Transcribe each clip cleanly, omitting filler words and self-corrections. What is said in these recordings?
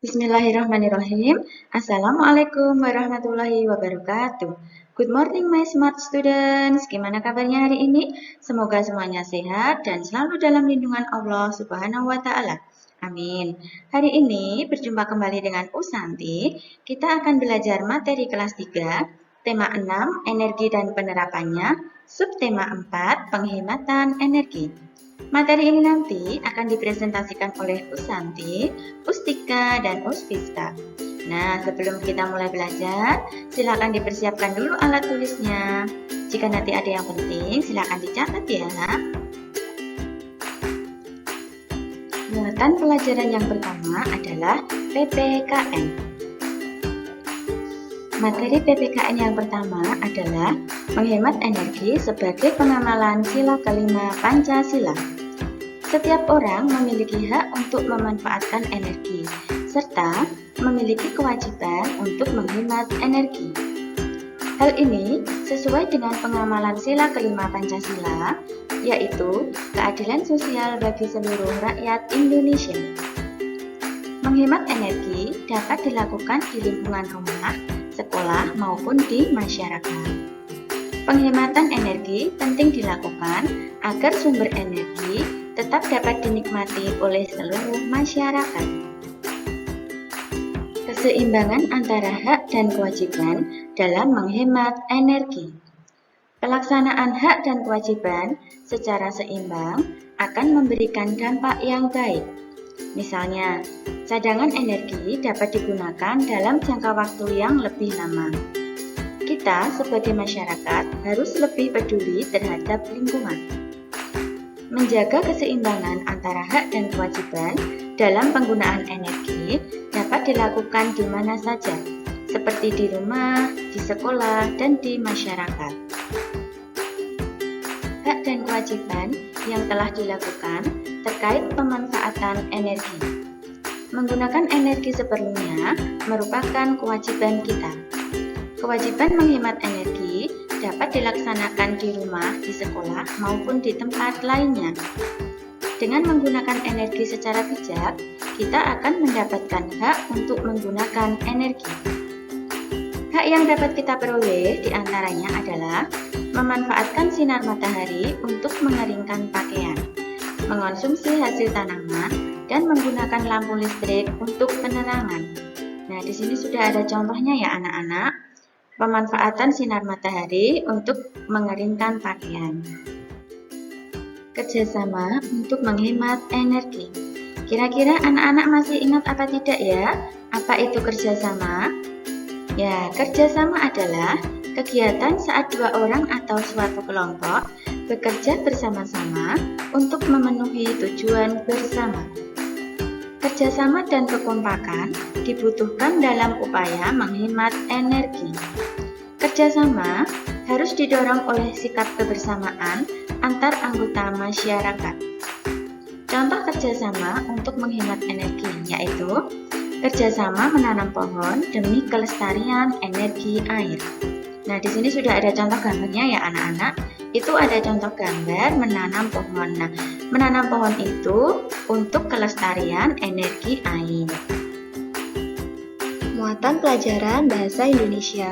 Bismillahirrahmanirrahim. Assalamualaikum warahmatullahi wabarakatuh. Good morning my smart students. Gimana kabarnya hari ini? Semoga semuanya sehat dan selalu dalam lindungan Allah Subhanahu wa taala. Amin. Hari ini berjumpa kembali dengan Usanti. Kita akan belajar materi kelas 3, tema 6, energi dan penerapannya, subtema 4, penghematan energi. Materi ini nanti akan dipresentasikan oleh Usanti, Ustika, dan Usfiska. Nah, sebelum kita mulai belajar, silakan dipersiapkan dulu alat tulisnya. Jika nanti ada yang penting, silakan dicatat ya. Muatan pelajaran yang pertama adalah PPKN. Materi PPKN yang pertama adalah menghemat energi sebagai pengamalan sila kelima Pancasila. Setiap orang memiliki hak untuk memanfaatkan energi, serta memiliki kewajiban untuk menghemat energi. Hal ini sesuai dengan pengamalan sila kelima Pancasila, yaitu keadilan sosial bagi seluruh rakyat Indonesia. Menghemat energi dapat dilakukan di lingkungan rumah, sekolah, maupun di masyarakat. Penghematan energi penting dilakukan agar sumber energi tetap dapat dinikmati oleh seluruh masyarakat. Keseimbangan antara hak dan kewajiban dalam menghemat energi. Pelaksanaan hak dan kewajiban secara seimbang akan memberikan dampak yang baik. Misalnya, cadangan energi dapat digunakan dalam jangka waktu yang lebih lama. Kita sebagai masyarakat harus lebih peduli terhadap lingkungan. Menjaga keseimbangan antara hak dan kewajiban dalam penggunaan energi dapat dilakukan di mana saja, seperti di rumah, di sekolah, dan di masyarakat. Hak dan kewajiban yang telah dilakukan terkait pemanfaatan energi. Menggunakan energi seperlunya merupakan kewajiban kita. Kewajiban menghemat energi dapat dilaksanakan di rumah, di sekolah, maupun di tempat lainnya. Dengan menggunakan energi secara bijak, kita akan mendapatkan hak untuk menggunakan energi. Hak yang dapat kita peroleh diantaranya adalah memanfaatkan sinar matahari untuk mengeringkan pakaian, mengonsumsi hasil tanaman, dan menggunakan lampu listrik untuk penerangan. Nah, di sini sudah ada contohnya ya anak-anak. Pemanfaatan sinar matahari untuk mengeringkan pakaian. Kerjasama untuk menghemat energi. Kira-kira anak-anak masih ingat apa tidak ya? Apa itu kerjasama? Ya, kerjasama adalah kegiatan saat dua orang atau suatu kelompok bekerja bersama-sama untuk memenuhi tujuan bersama. Kerjasama dan kekompakan dibutuhkan dalam upaya menghemat energi. Kerjasama harus didorong oleh sikap kebersamaan antar anggota masyarakat. Contoh kerjasama untuk menghemat energi yaitu kerjasama menanam pohon demi kelestarian energi air. Nah, di sini sudah ada contoh gambarnya ya anak-anak. Itu ada contoh gambar menanam pohon. Nah, menanam pohon itu untuk kelestarian energi air. Muatan pelajaran Bahasa Indonesia.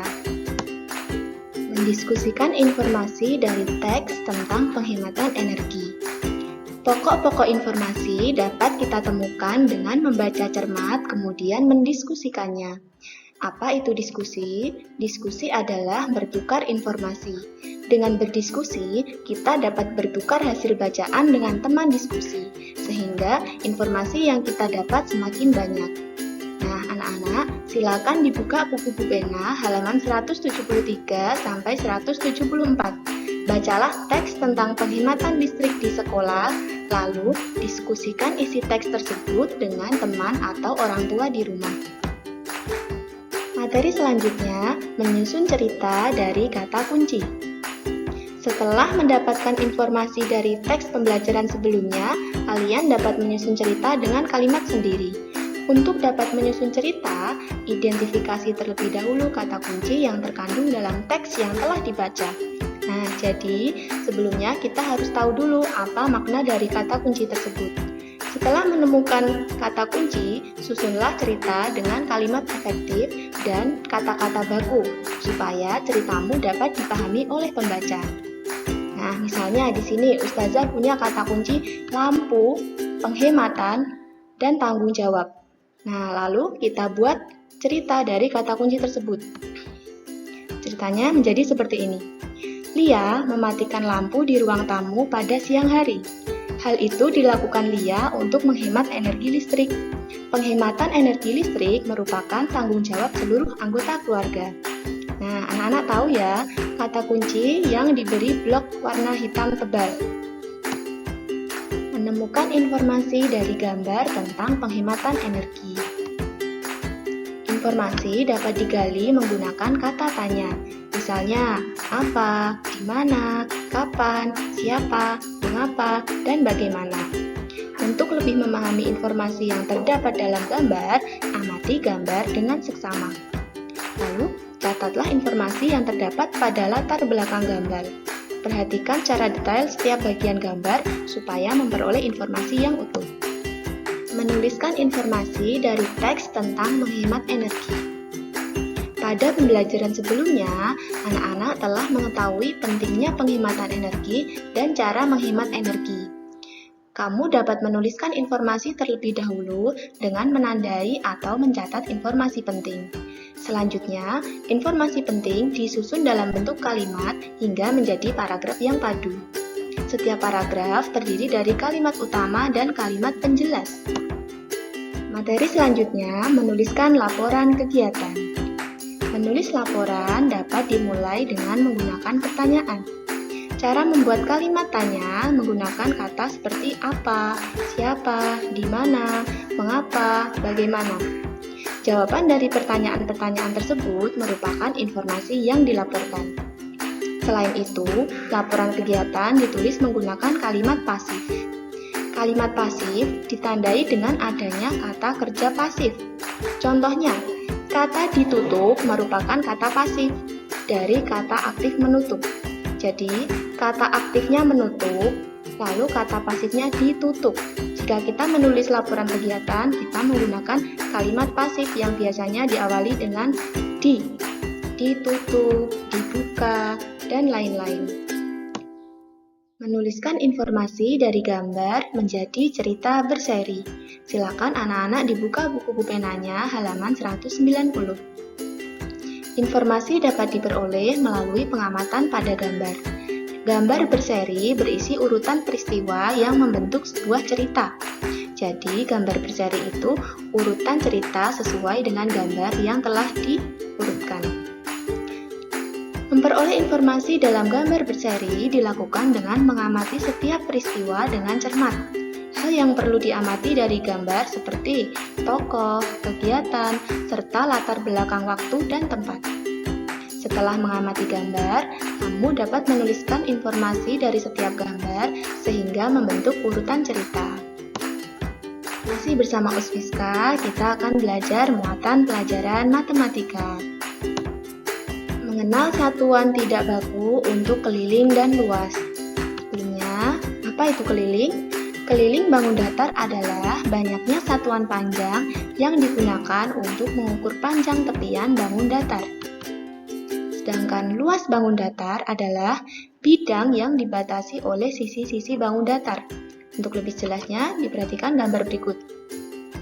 Mendiskusikan informasi dari teks tentang penghematan energi. Pokok-pokok informasi dapat kita temukan dengan membaca cermat kemudian mendiskusikannya. Apa itu diskusi? Diskusi adalah bertukar informasi. Dengan berdiskusi, kita dapat bertukar hasil bacaan dengan teman diskusi, sehingga informasi yang kita dapat semakin banyak. Nah, anak-anak, silakan dibuka buku Bu Bena halaman 173 sampai 174. Bacalah teks tentang penghematan listrik di sekolah, lalu diskusikan isi teks tersebut dengan teman atau orang tua di rumah. Materi selanjutnya, menyusun cerita dari kata kunci. Setelah mendapatkan informasi dari teks pembelajaran sebelumnya, kalian dapat menyusun cerita dengan kalimat sendiri. Untuk dapat menyusun cerita, identifikasi terlebih dahulu kata kunci yang terkandung dalam teks yang telah dibaca. Nah, jadi sebelumnya kita harus tahu dulu apa makna dari kata kunci tersebut. Setelah menemukan kata kunci, susunlah cerita dengan kalimat efektif dan kata-kata baku, supaya ceritamu dapat dipahami oleh pembaca. Nah, misalnya di sini Ustazah punya kata kunci lampu, penghematan, dan tanggung jawab. Nah, lalu kita buat cerita dari kata kunci tersebut. Ceritanya menjadi seperti ini. Lia mematikan lampu di ruang tamu pada siang hari. Hal itu dilakukan Lia untuk menghemat energi listrik. Penghematan energi listrik merupakan tanggung jawab seluruh anggota keluarga. Nah, anak-anak tahu ya, kata kunci yang diberi blok warna hitam tebal. Menemukan informasi dari gambar tentang penghematan energi. Informasi dapat digali menggunakan kata tanya. Misalnya, apa, di mana, kapan, siapa, mengapa, dan bagaimana. Untuk lebih memahami informasi yang terdapat dalam gambar, amati gambar dengan seksama. Lalu, catatlah informasi yang terdapat pada latar belakang gambar. Perhatikan cara detail setiap bagian gambar supaya memperoleh informasi yang utuh. Menuliskan informasi dari teks tentang menghemat energi. Pada pembelajaran sebelumnya, anak-anak telah mengetahui pentingnya penghematan energi dan cara menghemat energi. Kamu dapat menuliskan informasi terlebih dahulu dengan menandai atau mencatat informasi penting. Selanjutnya, informasi penting disusun dalam bentuk kalimat hingga menjadi paragraf yang padu. Setiap paragraf terdiri dari kalimat utama dan kalimat penjelas. Materi selanjutnya, menuliskan laporan kegiatan. Menulis laporan dapat dimulai dengan menggunakan pertanyaan. Cara membuat kalimat tanya menggunakan kata seperti apa, siapa, di mana, mengapa, bagaimana. Jawaban dari pertanyaan-pertanyaan tersebut merupakan informasi yang dilaporkan. Selain itu, laporan kegiatan ditulis menggunakan kalimat pasif. Kalimat pasif ditandai dengan adanya kata kerja pasif. Contohnya, kata ditutup merupakan kata pasif dari kata aktif menutup. Jadi, kata aktifnya menutup, lalu kata pasifnya ditutup. Jika kita menulis laporan kegiatan, kita menggunakan kalimat pasif yang biasanya diawali dengan di, ditutup, dibuka, dan lain-lain. Menuliskan informasi dari gambar menjadi cerita berseri. Silakan anak-anak dibuka buku penanya halaman 190. Informasi dapat diperoleh melalui pengamatan pada gambar. Gambar berseri berisi urutan peristiwa yang membentuk sebuah cerita. Jadi, gambar berseri itu urutan cerita sesuai dengan gambar yang telah diurutkan. Memperoleh informasi dalam gambar berseri dilakukan dengan mengamati setiap peristiwa dengan cermat. Hal yang perlu diamati dari gambar seperti tokoh, kegiatan, serta latar belakang waktu dan tempat. Setelah mengamati gambar, kamu dapat menuliskan informasi dari setiap gambar sehingga membentuk urutan cerita. Masih bersama Usfiska, kita akan belajar muatan pelajaran matematika. Mengenal satuan tidak baku untuk keliling dan luas. Artinya, apa itu keliling? Keliling bangun datar adalah banyaknya satuan panjang yang digunakan untuk mengukur panjang tepian bangun datar. Sedangkan luas bangun datar adalah bidang yang dibatasi oleh sisi-sisi bangun datar. Untuk lebih jelasnya, diperhatikan gambar berikut.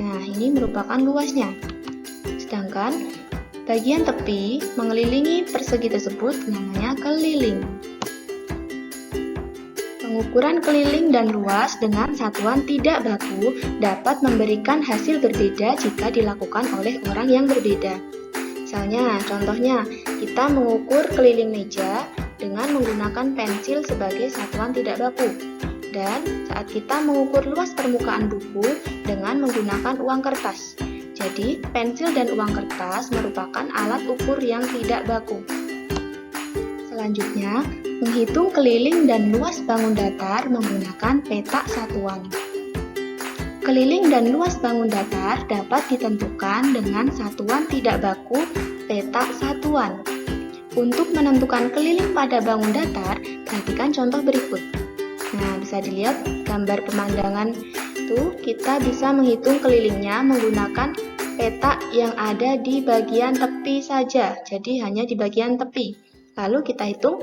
Nah, ini merupakan luasnya. Sedangkan bagian tepi mengelilingi persegi tersebut namanya keliling. Pengukuran keliling dan luas dengan satuan tidak baku dapat memberikan hasil berbeda jika dilakukan oleh orang yang berbeda. Misalnya, contohnya, kita mengukur keliling meja dengan menggunakan pensil sebagai satuan tidak baku. Dan saat kita mengukur luas permukaan buku dengan menggunakan uang kertas. Jadi, pensil dan uang kertas merupakan alat ukur yang tidak baku. Selanjutnya, menghitung keliling dan luas bangun datar menggunakan peta satuan. Keliling dan luas bangun datar dapat ditentukan dengan satuan tidak baku peta satuan. Untuk menentukan keliling pada bangun datar, perhatikan contoh berikut. Nah, bisa dilihat gambar pemandangan itu kita bisa menghitung kelilingnya menggunakan peta yang ada di bagian tepi saja. Jadi hanya di bagian tepi. Lalu kita hitung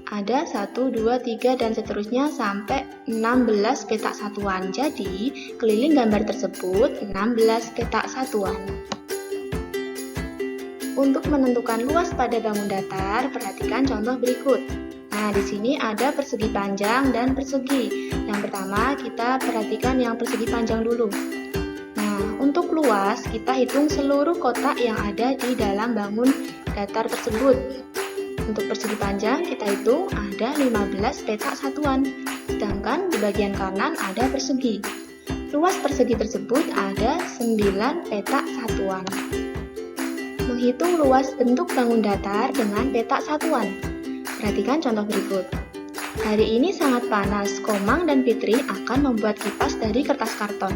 ada 1, 2, 3 dan seterusnya sampai 16 petak satuan. Jadi keliling gambar tersebut 16 petak satuan. Untuk menentukan luas pada bangun datar, perhatikan contoh berikut. Nah, di sini ada persegi panjang dan persegi. Yang pertama, kita perhatikan yang persegi panjang dulu. Nah, untuk luas, kita hitung seluruh kotak yang ada di dalam bangun datar tersebut. Untuk persegi panjang, kita hitung ada 15 petak satuan. Sedangkan di bagian kanan ada persegi. Luas persegi tersebut ada 9 petak satuan. Menghitung luas bentuk bangun datar dengan petak satuan. Perhatikan contoh berikut. Hari ini sangat panas, Komang dan Fitri akan membuat kipas dari kertas karton.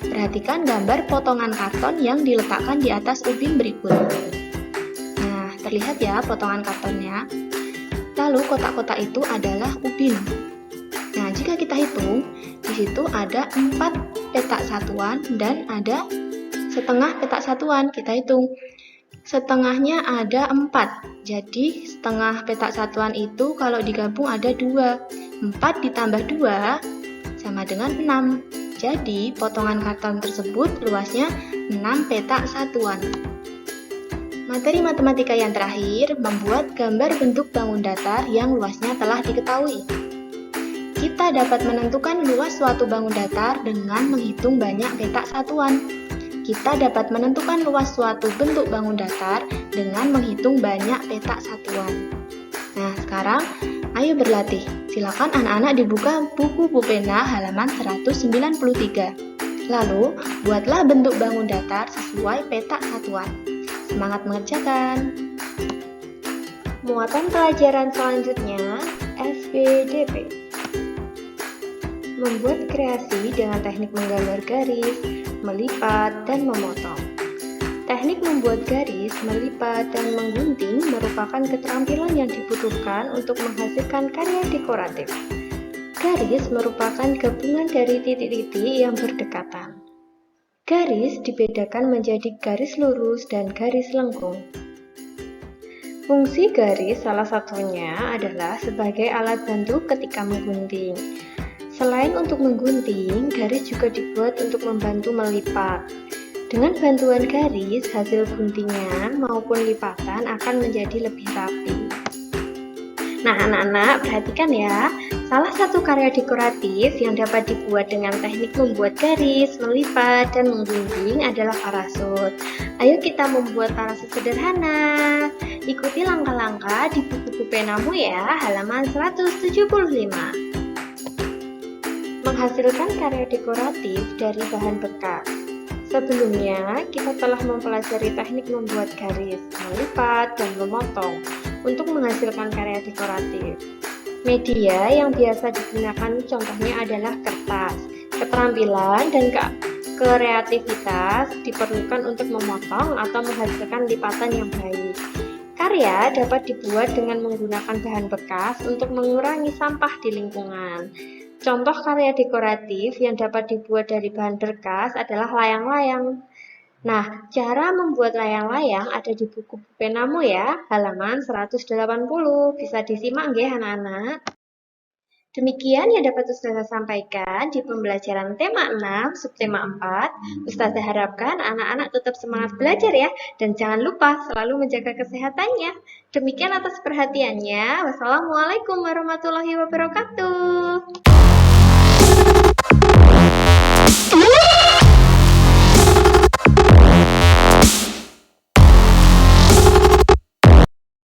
Perhatikan gambar potongan karton yang diletakkan di atas ubin berikut. Nah, terlihat ya potongan kartonnya. Lalu kotak-kotak itu adalah ubin. Nah, jika kita hitung, di situ ada 4 petak satuan dan ada setengah petak satuan. Kita hitung. Setengahnya ada 4, jadi setengah petak satuan itu kalau digabung ada 2. 4 ditambah 2 sama dengan 6. Jadi potongan karton tersebut luasnya 6 petak satuan. Materi matematika yang terakhir, membuat gambar bentuk bangun datar yang luasnya telah diketahui. Kita dapat menentukan luas suatu bangun datar dengan menghitung banyak petak satuan. Kita dapat menentukan luas suatu bentuk bangun datar dengan menghitung banyak petak satuan. Nah, sekarang ayo berlatih. Silakan anak-anak dibuka buku pulpena halaman 193. Lalu, buatlah bentuk bangun datar sesuai petak satuan. Semangat mengerjakan! Muatan pelajaran selanjutnya, SPDP. Membuat kreasi dengan teknik menggambar garis, melipat, dan memotong. Teknik membuat garis, melipat, dan menggunting merupakan keterampilan yang dibutuhkan untuk menghasilkan karya dekoratif. Garis merupakan gabungan dari titik-titik yang berdekatan. Garis dibedakan menjadi garis lurus dan garis lengkung. Fungsi garis salah satunya adalah sebagai alat bantu ketika menggunting. Selain untuk menggunting, garis juga dibuat untuk membantu melipat. Dengan bantuan garis, hasil guntingan maupun lipatan akan menjadi lebih rapi. Nah, anak-anak perhatikan ya, salah satu karya dekoratif yang dapat dibuat dengan teknik membuat garis, melipat, dan menggunting adalah parasut. Ayo kita membuat parasut sederhana. Ikuti langkah-langkah di buku pulpenamu ya, halaman 175. Menghasilkan karya dekoratif dari bahan bekas. Sebelumnya, kita telah mempelajari teknik membuat garis, melipat, dan memotong untuk menghasilkan karya dekoratif. Media yang biasa digunakan contohnya adalah kertas. Keterampilan dan kreativitas diperlukan untuk memotong atau menghasilkan lipatan yang baik. Karya dapat dibuat dengan menggunakan bahan bekas untuk mengurangi sampah di lingkungan. Contoh karya dekoratif yang dapat dibuat dari bahan bekas adalah layang-layang. Nah, cara membuat layang-layang ada di buku pulpenamu ya, halaman 180. Bisa disimak nggih anak-anak? Demikian yang dapat Ustazah sampaikan di pembelajaran tema 6, subtema 4. Ustazah harapkan anak-anak tetap semangat belajar ya, dan jangan lupa selalu menjaga kesehatannya. Demikian atas perhatiannya. Wassalamualaikum warahmatullahi wabarakatuh.